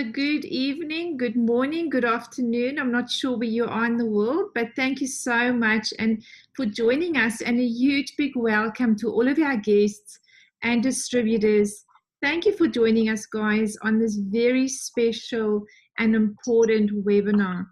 So good evening, good morning, good afternoon. I'm not sure where you are in the world, but thank you so much and for joining us, and a huge big welcome to all of our guests and distributors. Thank you for joining us, guys, on this very special and important webinar.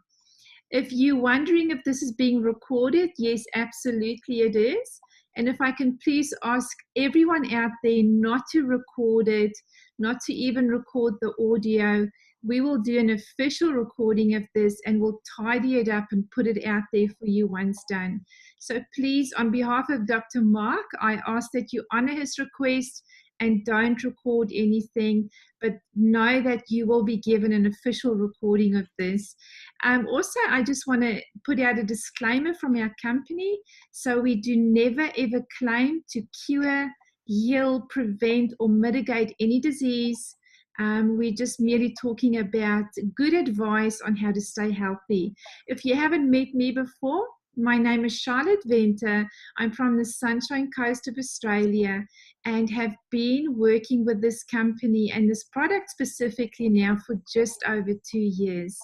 If you're wondering if this is being recorded, yes, absolutely it is. And if I can please ask everyone out there not to record it, not to even record the audio. We will do an official recording of this and we'll tidy it up and put it out there for you once done. So please, on behalf of Dr. Mark, I ask that you honor his request and don't record anything, but know that you will be given an official recording of this. Also, I just want to put out a disclaimer from our company. So we do never ever claim to cure, heal, prevent, or mitigate any disease. We're just merely talking about good advice on how to stay healthy. If you haven't met me before, my name is Charlotte Venter. I'm from the Sunshine Coast of Australia and have been working with this company and this product specifically now for just over 2 years.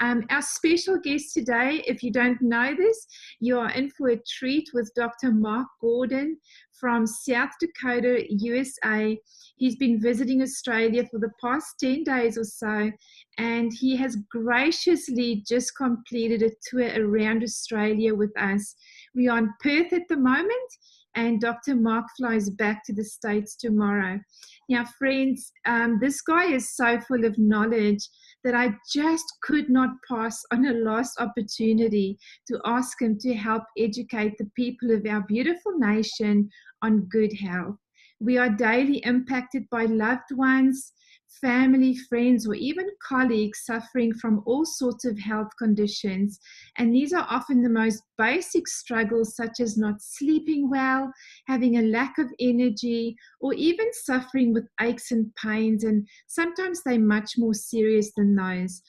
Our special guest today, if you don't know this, you are in for a treat with Dr. Mark Gordon from South Dakota, USA. He's been visiting Australia for the past 10 days or so, and he has graciously just completed a tour around Australia with us. We are in Perth at the moment, and Dr. Mark flies back to the States tomorrow. Now, friends, this guy is so full of knowledge that I just could not pass on a lost opportunity to ask him to help educate the people of our beautiful nation on good health. We are daily impacted by loved ones, family, friends, or even colleagues suffering from all sorts of health conditions. And these are often the most basic struggles, such as not sleeping well, having a lack of energy, or even suffering with aches and pains. And sometimes they're much more serious than those.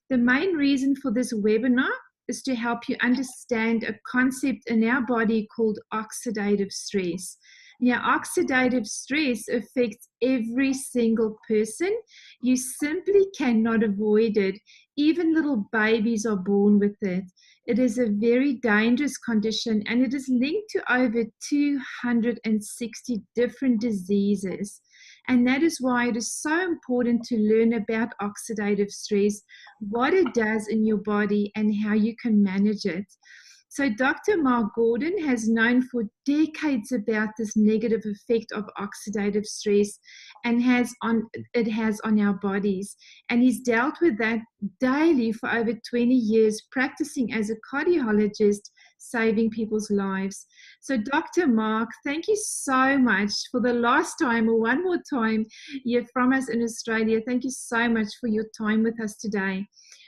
The main reason for this webinar is to help you understand a concept in our body called oxidative stress. Now, oxidative stress affects every single person. You simply cannot avoid it. Even little babies are born with it. It is a very dangerous condition, and it is linked to over 260 different diseases. And that is why it is so important to learn about oxidative stress, what it does in your body, and how you can manage it. So Dr. Mark Gordon has known for decades about this negative effect of oxidative stress and it has on our bodies. And he's dealt with that daily for over 20 years, practicing as a cardiologist, saving people's lives. So Dr. Mark, thank you so much for the last time, or one more time, you're from us in Australia. Thank you so much for your time with us today.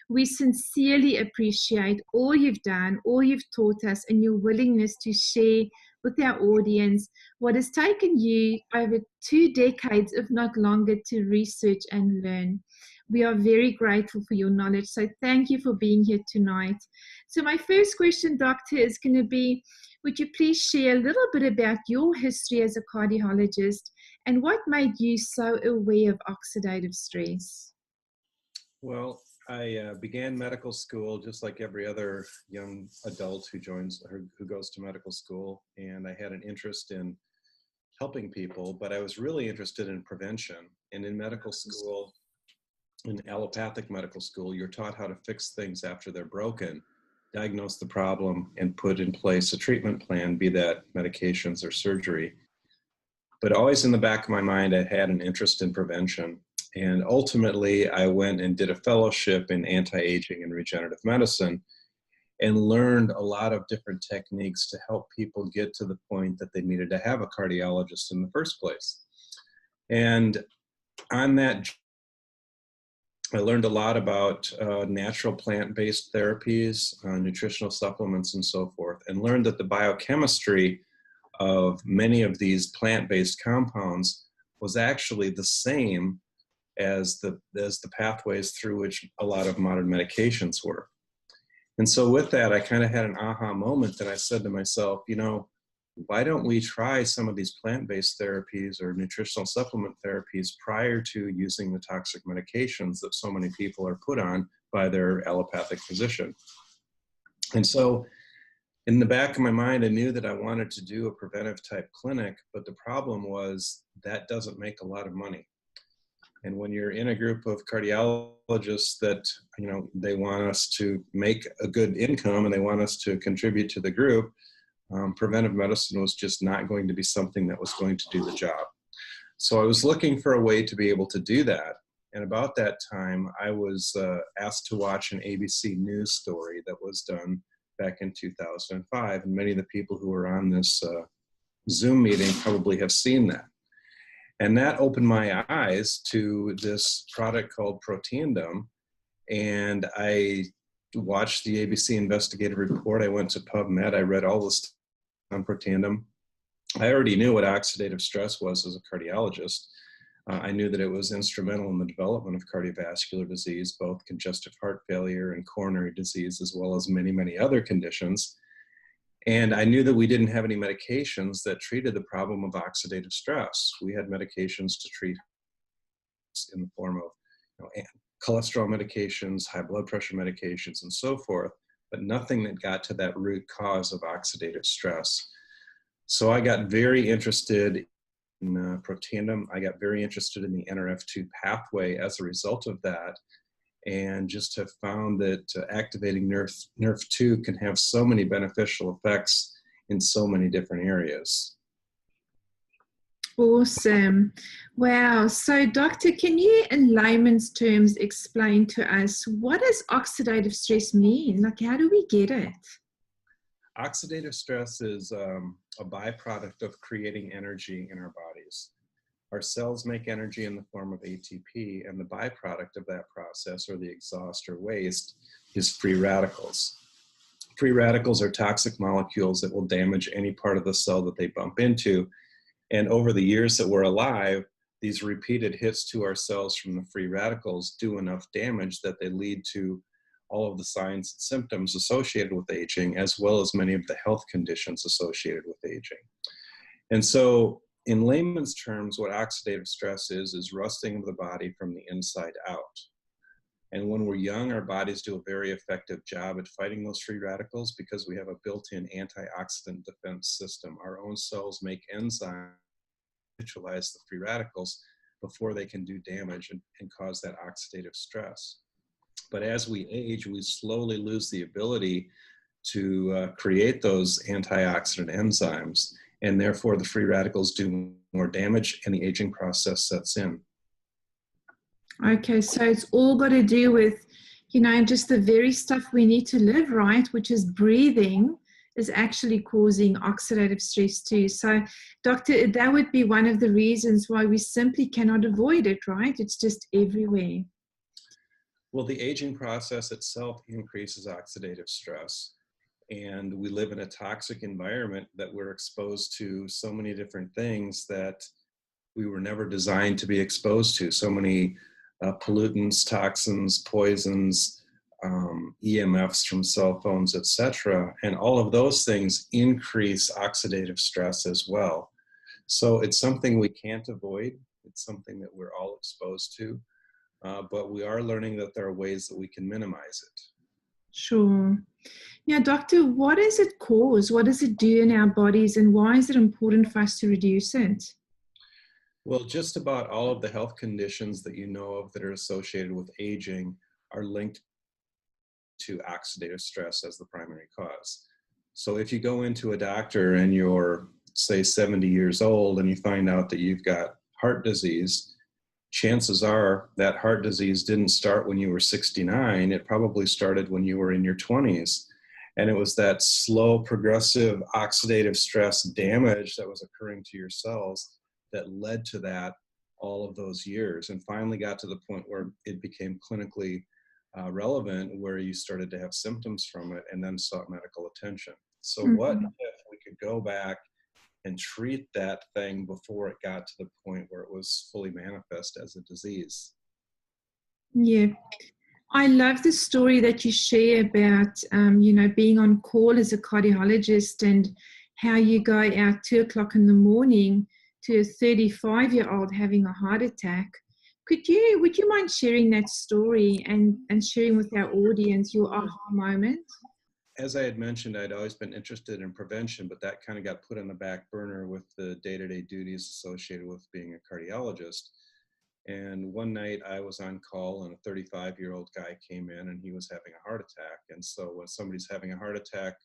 We sincerely appreciate all you've done, all you've taught us, and your willingness to share with our audience what has taken you over 2 decades, if not longer, to research and learn. We are very grateful for your knowledge, so thank you for being here tonight. So my first question, Doctor, is going to be, would you please share a little bit about your history as a cardiologist and what made you so aware of oxidative stress? Well, I began medical school just like every other young adult who goes to medical school, and I had an interest in helping people, but I was really interested in prevention. And in medical school, in allopathic medical school, you're taught how to fix things after they're broken, diagnose the problem, and put in place a treatment plan, be that medications or surgery. But always in the back of my mind, I had an interest in prevention. And ultimately, I went and did a fellowship in anti-aging and regenerative medicine and learned a lot of different techniques to help people get to the point that they needed to have a cardiologist in the first place. And on that, I learned a lot about natural plant-based therapies, nutritional supplements, and so forth, and learned that the biochemistry of many of these plant-based compounds was actually the same as the pathways through which a lot of modern medications were. And so with that, I kind of had an aha moment that I said to myself, you know, why don't we try some of these plant-based therapies or nutritional supplement therapies prior to using the toxic medications that so many people are put on by their allopathic physician? And so in the back of my mind, I knew that I wanted to do a preventive type clinic, but the problem was that doesn't make a lot of money. And when you're in a group of cardiologists that, they want us to make a good income and they want us to contribute to the group, preventive medicine was just not going to be something that was going to do the job. So I was looking for a way to be able to do that. And about that time, I was asked to watch an ABC News story that was done back in 2005. And many of the people who were on this Zoom meeting probably have seen that. And that opened my eyes to this product called Proteindum. And I watched the ABC investigative report. I went to PubMed. I read all this on Proteindum. I already knew what oxidative stress was as a cardiologist. I knew that it was instrumental in the development of cardiovascular disease, both congestive heart failure and coronary disease, as well as many, many other conditions. And I knew that we didn't have any medications that treated the problem of oxidative stress. We had medications to treat in the form of cholesterol medications, high blood pressure medications, and so forth, but nothing that got to that root cause of oxidative stress. So I got very interested in Proteindum. I got very interested in the Nrf2 pathway as a result of that, and just have found that activating Nrf2 can have so many beneficial effects in so many different areas. Awesome. Wow. So, Doctor, can you, in layman's terms, explain to us what does oxidative stress mean? Like, how do we get it? Oxidative stress is a byproduct of creating energy in our bodies. Our cells make energy in the form of ATP, and the byproduct of that process, or the exhaust or waste, is free radicals. Free radicals are toxic molecules that will damage any part of the cell that they bump into. And over the years that we're alive, these repeated hits to our cells from the free radicals do enough damage that they lead to all of the signs and symptoms associated with aging, as well as many of the health conditions associated with aging. And so, in layman's terms, what oxidative stress is rusting of the body from the inside out. And when we're young, our bodies do a very effective job at fighting those free radicals because we have a built-in antioxidant defense system. Our own cells make enzymes to neutralize the free radicals before they can do damage and cause that oxidative stress. But as we age, we slowly lose the ability to create those antioxidant enzymes, and therefore the free radicals do more damage and the aging process sets in. Okay, so it's all got to do with, just the very stuff we need to live, right? Which is breathing is actually causing oxidative stress too. So, Doctor, that would be one of the reasons why we simply cannot avoid it, right? It's just everywhere. Well, the aging process itself increases oxidative stress. And we live in a toxic environment that we're exposed to so many different things that we were never designed to be exposed to. So many pollutants, toxins, poisons, EMFs from cell phones, etc. And all of those things increase oxidative stress as well. So it's something we can't avoid. It's something that we're all exposed to. But we are learning that there are ways that we can minimize it. Sure. Now, Doctor, what does it cause? What does it do in our bodies, and why is it important for us to reduce it? Well, just about all of the health conditions that you know of that are associated with aging are linked to oxidative stress as the primary cause. So if you go into a doctor and you're, say, 70 years old and you find out that you've got heart disease, chances are that heart disease didn't start when you were 69. It probably started when you were in your 20s. And it was that slow, progressive oxidative stress damage that was occurring to your cells that led to that all of those years, and finally got to the point where it became clinically relevant, where you started to have symptoms from it and then sought medical attention. So what if we could go back and treat that thing before it got to the point where it was fully manifest as a disease? Yeah. I love the story that you share about, being on call as a cardiologist and, how you go out 2 o'clock in the morning to a 35-year-old having a heart attack. Would you mind sharing that story and sharing with our audience your aha moment? As I had mentioned, I'd always been interested in prevention, but that kind of got put on the back burner with the day-to-day duties associated with being a cardiologist. And one night I was on call and a 35-year-old guy came in and he was having a heart attack. And so when somebody's having a heart attack,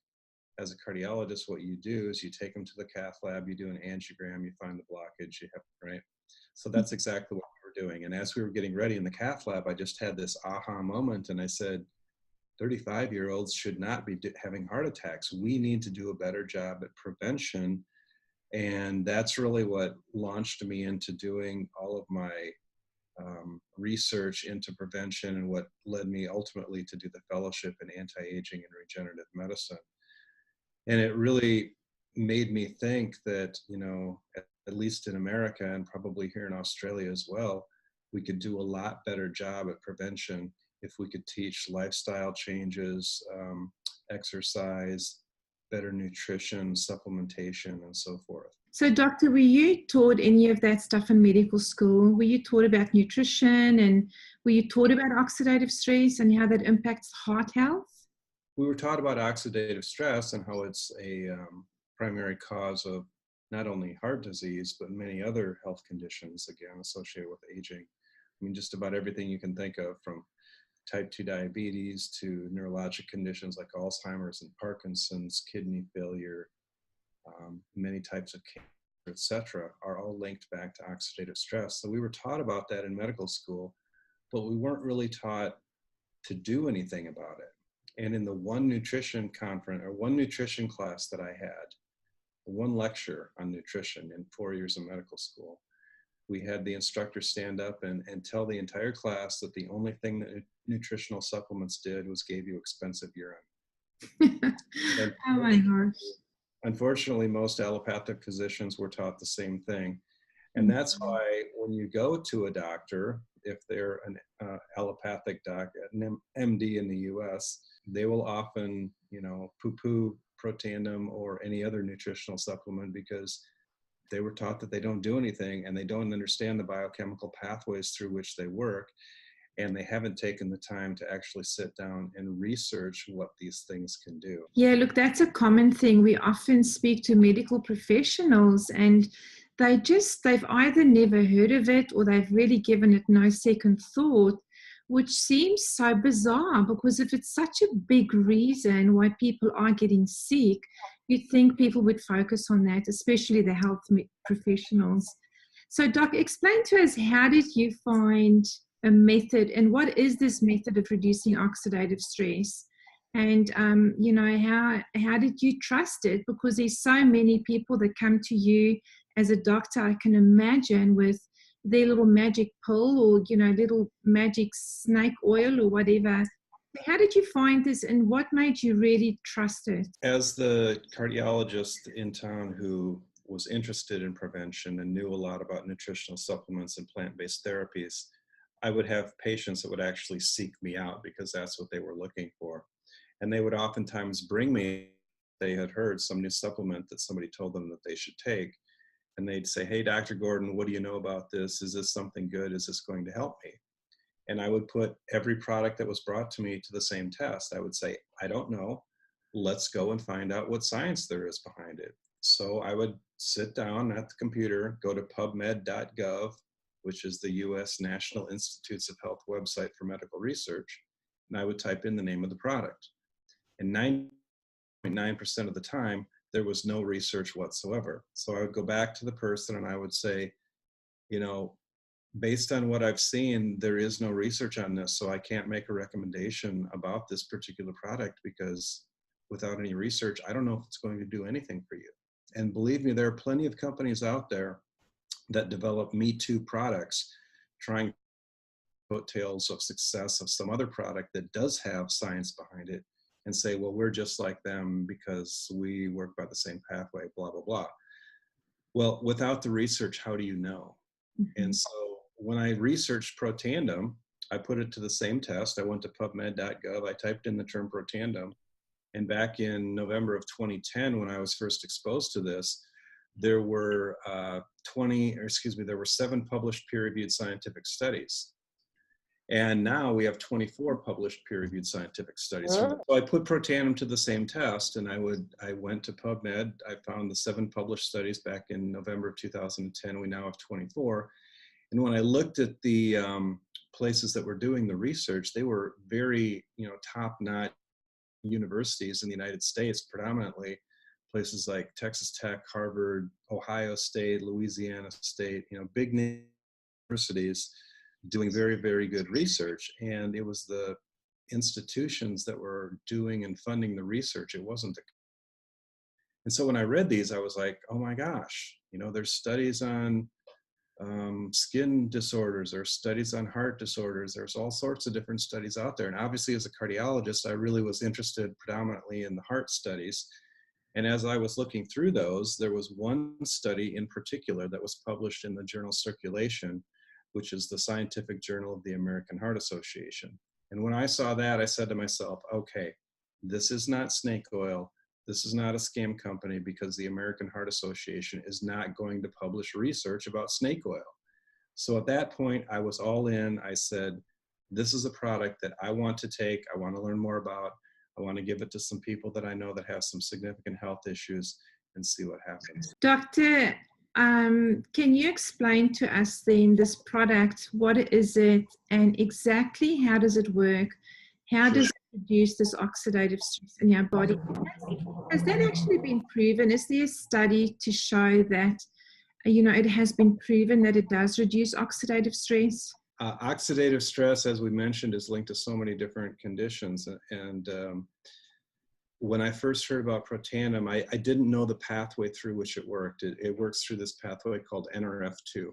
as a cardiologist, what you do is you take them to the cath lab, you do an angiogram, you find the blockage, you have, right? So that's exactly what we were doing. And as we were getting ready in the cath lab, I just had this aha moment and I said, 35-year-olds should not be having heart attacks. We need to do a better job at prevention. And that's really what launched me into doing all of my research into prevention and what led me ultimately to do the fellowship in anti-aging and regenerative medicine. And it really made me think that, you know, at least in America and probably here in Australia as well, we could do a lot better job at prevention if we could teach lifestyle changes, exercise, better nutrition, supplementation, and so forth. So, doctor, were you taught any of that stuff in medical school? Were you taught about nutrition, and were you taught about oxidative stress and how that impacts heart health? We were taught about oxidative stress and how it's a primary cause of not only heart disease, but many other health conditions, again, associated with aging. I mean, just about everything you can think of, from type 2 diabetes to neurologic conditions like Alzheimer's and Parkinson's, kidney failure, many types of cancer, etc., are all linked back to oxidative stress. So we were taught about that in medical school, but we weren't really taught to do anything about it. And in the one nutrition conference or one nutrition class that I had, one lecture on nutrition in 4 years of medical school, we had the instructor stand up and tell the entire class that the only thing that nutritional supplements did was gave you expensive urine. Oh my gosh. Unfortunately, most allopathic physicians were taught the same thing. And that's why when you go to a doctor, if they're an allopathic doc, an MD in the US, they will often, you know, poo-poo Protandim or any other nutritional supplement because they were taught that they don't do anything and they don't understand the biochemical pathways through which they work. And they haven't taken the time to actually sit down and research what these things can do. Yeah, look, that's a common thing. We often speak to medical professionals and they've either never heard of it or they've really given it no second thought, which seems so bizarre because if it's such a big reason why people are getting sick, you'd think people would focus on that, especially the health professionals. So, Doc, explain to us, how did you find a method and what is this method of reducing oxidative stress? And, you know, how did you trust it? Because there's so many people that come to you as a doctor, I can imagine, with their little magic pill or, you know, little magic snake oil or whatever. How did you find this and what made you really trust it? As the cardiologist in town who was interested in prevention and knew a lot about nutritional supplements and plant-based therapies, I would have patients that would actually seek me out because that's what they were looking for. And they would oftentimes bring me, they had heard some new supplement that somebody told them that they should take. And they'd say, hey, Dr. Gordon, what do you know about this? Is this something good? Is this going to help me? And I would put every product that was brought to me to the same test. I would say, I don't know. Let's go and find out what science there is behind it. So I would sit down at the computer, go to pubmed.gov, which is the US National Institutes of Health website for medical research, and I would type in the name of the product. And 9.9% of the time, there was no research whatsoever. So I would go back to the person and I would say, you know, based on what I've seen, there is no research on this, so I can't make a recommendation about this particular product because without any research, I don't know if it's going to do anything for you. And believe me, there are plenty of companies out there that develop Me Too products trying coattails of success of some other product that does have science behind it and say, well, we're just like them because we work by the same pathway, blah, blah, blah. Well, without the research, how do you know? Mm-hmm. And so when I researched Protandim, I put it to the same test. I went to pubmed.gov, I typed in the term Protandim, And back in November of 2010, when I was first exposed to this, there were 7 published peer-reviewed scientific studies. And now we have 24 published peer-reviewed scientific studies. So I put Protandim to the same test, and I went to PubMed. I found the 7 published studies back in November of 2010. We now have 24. And when I looked at the places that were doing the research, they were very, top-notch universities in the United States, predominantly places like Texas Tech, Harvard, Ohio State, Louisiana State, big universities doing very, very good research. And it was the institutions that were doing and funding the research. It wasn't the. And so when I read these, I was like, oh my gosh, there's studies on skin disorders, there's studies on heart disorders, there's all sorts of different studies out there. And obviously as a cardiologist, I really was interested predominantly in the heart studies. And as I was looking through those, there was one study in particular that was published in the journal Circulation, which is the scientific journal of the American Heart Association. And when I saw that, I said to myself, okay, this is not snake oil. This is not a scam company, because the American Heart Association is not going to publish research about snake oil. So at that point, I was all in. I said, this is a product that I want to take. I want to learn more about. I want to give it to some people that I know that have some significant health issues and see what happens. Doctor, can you explain to us then this product? What is it, and exactly how does it work? How does it reduce this oxidative stress in your body? Has that actually been proven? Is there a study to show that, it has been proven that it does reduce oxidative stress? Oxidative stress, as we mentioned, is linked to so many different conditions. And when I first heard about Protandim, I didn't know the pathway through which it worked. It works through this pathway called Nrf2.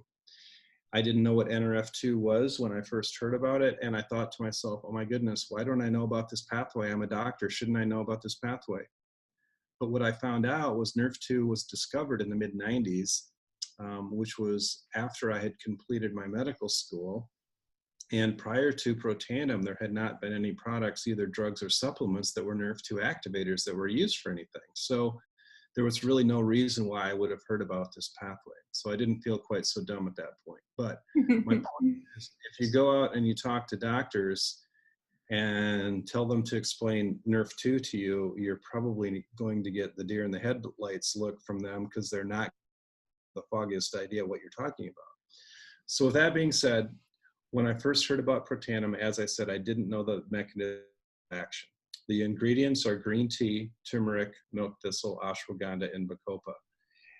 I didn't know what Nrf2 was when I first heard about it, and I thought to myself, oh my goodness, why don't I know about this pathway? I'm a doctor, shouldn't I know about this pathway? But what I found out was Nrf2 was discovered in the mid-90s, which was after I had completed my medical school. And prior to Protandim, there had not been any products, either drugs or supplements, that were Nrf2 activators that were used for anything. So there was really no reason why I would have heard about this pathway. So I didn't feel quite so dumb at that point. But my point is, if you go out and you talk to doctors and tell them to explain Nrf2 to you, you're probably going to get the deer in the headlights look from them, because they're not the foggiest idea what you're talking about. So with that being said, when I first heard about Protandim, as I said, I didn't know the mechanism of action. The ingredients are green tea, turmeric, milk thistle, ashwagandha, and bacopa.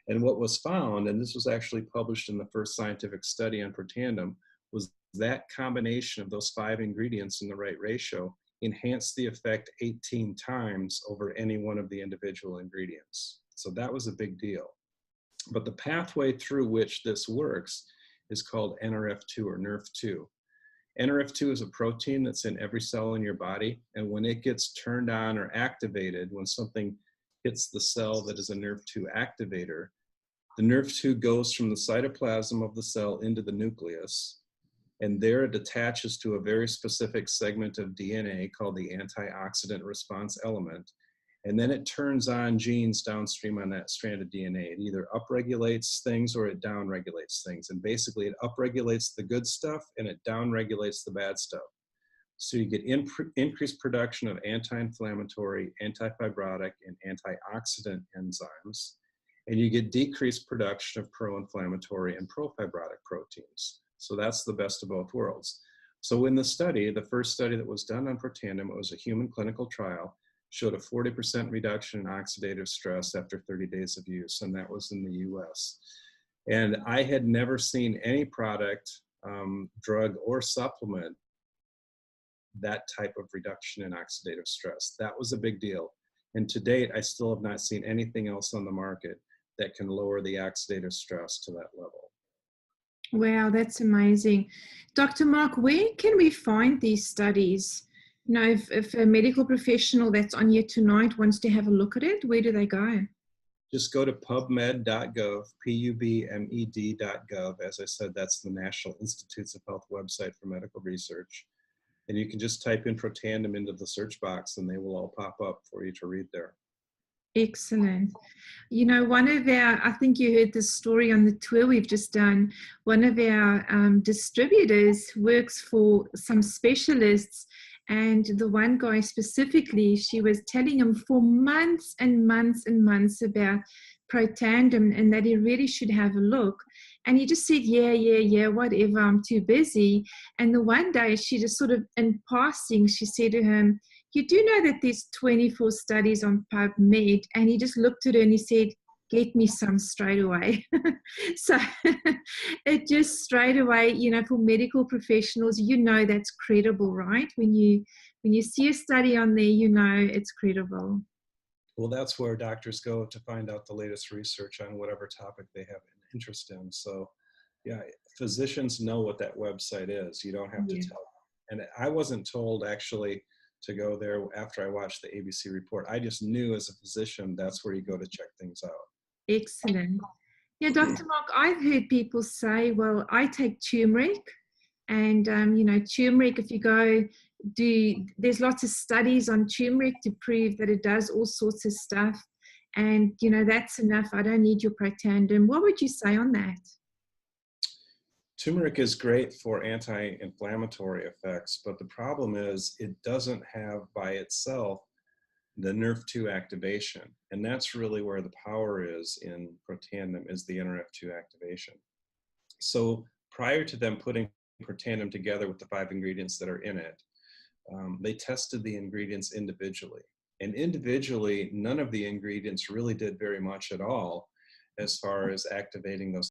And what was found, and this was actually published in the first scientific study on Protandim, was that combination of those 5 ingredients in the right ratio enhanced the effect 18 times over any one of the individual ingredients. So that was a big deal. But the pathway through which this works is called Nrf2 or Nrf2. Nrf2 is a protein that's in every cell in your body, and when it gets turned on or activated, when something hits the cell that is a Nrf2 activator, the Nrf2 goes from the cytoplasm of the cell into the nucleus, and there it attaches to a very specific segment of DNA called the antioxidant response element. And then it turns on genes downstream on that strand of DNA. It either upregulates things or it downregulates things. And basically it upregulates the good stuff and it downregulates the bad stuff. So you get increased production of anti-inflammatory, anti-fibrotic, and antioxidant enzymes. And you get decreased production of pro-inflammatory and pro-fibrotic proteins. So that's the best of both worlds. So in the study, the first study that was done on Protandim, it was a human clinical trial, showed a 40% reduction in oxidative stress after 30 days of use, and that was in the US. And I had never seen any product, drug, or supplement that type of reduction in oxidative stress. That was a big deal. And to date, I still have not seen anything else on the market that can lower the oxidative stress to that level. Wow, that's amazing. Dr. Mark, where can we find these studies? If a medical professional that's on here tonight wants to have a look at it, where do they go? Just go to pubmed.gov, pubmed.gov. As I said, that's the National Institutes of Health website for medical research. And you can just type in Protandim into the search box and they will all pop up for you to read there. Excellent. You know, one of our, I think you heard this story on the tour we've just done, one of our distributors works for some specialists, and the one guy specifically, she was telling him for months and months and months about Protandim and that he really should have a look. And he just said, yeah, whatever, I'm too busy. And the one day she just sort of in passing, she said to him, you do know that there's 24 studies on PubMed? And he just looked at her and he said, get me some straight away. So it just straight away, you know, for medical professionals, you know that's credible, right? When you see a study on there, you know it's credible. Well, that's where doctors go to find out the latest research on whatever topic they have an interest in. So yeah, physicians know what that website is. You don't have to tell them. And I wasn't told actually to go there after I watched the ABC report. I just knew as a physician, that's where you go to check things out. Excellent. Yeah, Dr. Mark, I've heard people say, well, I take turmeric, and, you know, turmeric, if you go there's lots of studies on turmeric to prove that it does all sorts of stuff. And, you know, that's enough. I don't need your Protandim. What would you say on that? Turmeric is great for anti-inflammatory effects, but the problem is it doesn't have by itself the Nrf2 activation. And that's really where the power is in Protandim, is the Nrf2 activation. So prior to them putting Protandim together with the 5 ingredients that are in it, they tested the ingredients individually. And individually, none of the ingredients really did very much at all as far as activating those